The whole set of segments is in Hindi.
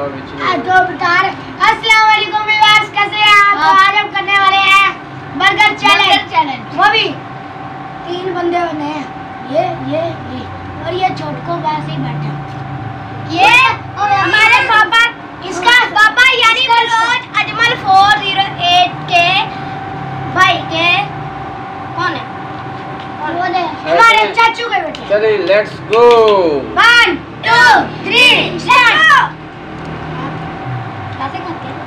अस्सलाम वालेकुम व्यूअर्स, कैसे हैं आप? तो आज हम करने वाले हैं बर्गर चैलेंज। वो भी 3 बंदे होने हैं, ये और ये छोटको वैसे ही बैठा। ये हमारे पापा, इसका पापा यानी बलोच अजमल 408 के भाई के कौन है? हमारे चाचू के बेटे। चलिए लेट्स गो। 1 2 3 स्टार्ट। कैसे करते हैं?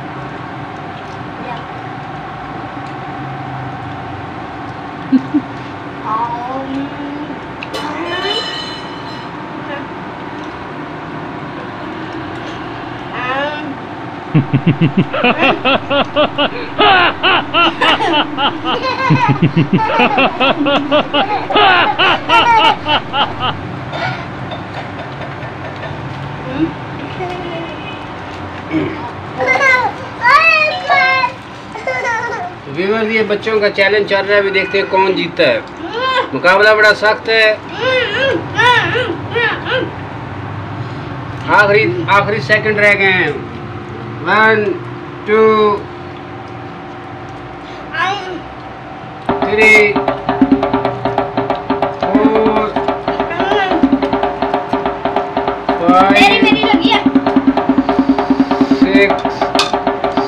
व्यूअर्स, ये बच्चों का चैलेंज चल रहा है, अभी देखते हैं कौन जीतता है। मुकाबला बड़ा सख्त है। आखिरी सेकंड रह गए हैं। 1 2 3 4 5 6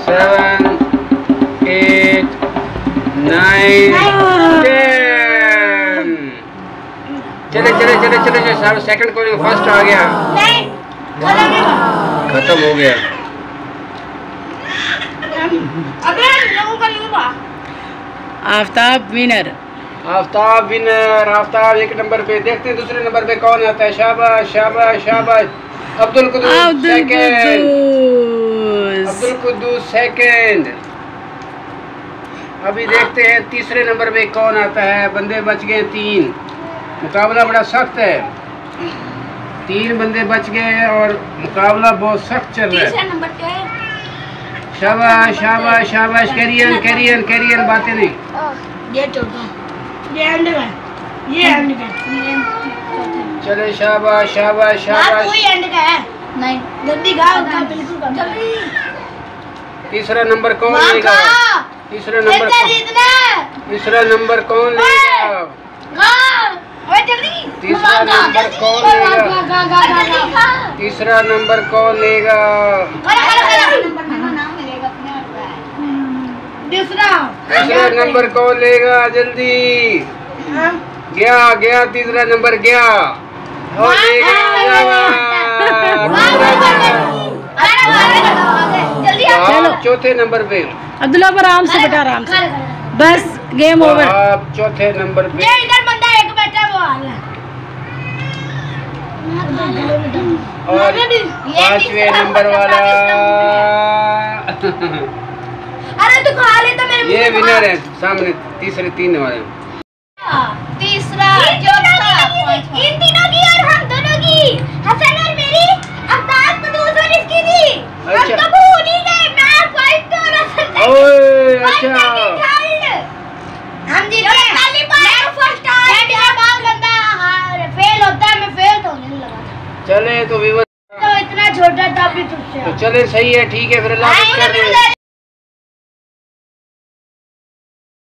7 8 9 10। चले सारे सेकंड को फर्स्ट आ गया। खत्म हो गया। आफ्ताब विनर। आफ्ताब 1 नंबर पे। देखते हैं दूसरे नंबर पे कौन आता है। शाबाश। अब्दुल कुद्दूस सेकंड। अभी देखते हैं तीसरे नंबर पे कौन आता है। बंदे बच गए 3। मुकाबला बड़ा सख्त है। 3 बंदे बच गए हैं और मुकाबला बहुत सख्त चल रहा है। शाबाश। कैरियर बातें नहीं। चले शाबाश। कोई एंड का है नहीं, जल्दी गाओ बिल्कुल। तीसरा नंबर कौन लेगा? तीसरा नंबर कौन लेगा? तीसरा नंबर कौन लेगा? तीसरा नंबर कौन लेगा? तीसरा नंबर कौन लेगा? जल्दी। गया तीसरा नंबर गया। और चौथे नंबर पे अब्दुल्ला पर आराम से बेटा, आराम से। बस गेम ओवर। आप चौथे नंबर पे। इधर बंदा एक बैठा वो वाला। और 5वें नंबर वाला। अरे तू खा ले तो मेरे। ये विनर है सामने। तीसरे 3 वाले। तीसरा इन तीनों की और हम दोनों की, हसन और मेरी, अब्बास को दूसरी इसकी थी। हम तो भूल ही गए। मैं फाइट तो रसन। ओए अच्छा। हम जीते। पहली बार मैं फर्स्ट आया। मेरा बाल बंदा फेल होता है, मैं फेल तो होने लगा। चले तो व्यूअर, तो इतना छोटा था भी तुझसे। तो चले सही है, ठीक है फिर अल्लाह हाफ़िज़ कर रहे हैं।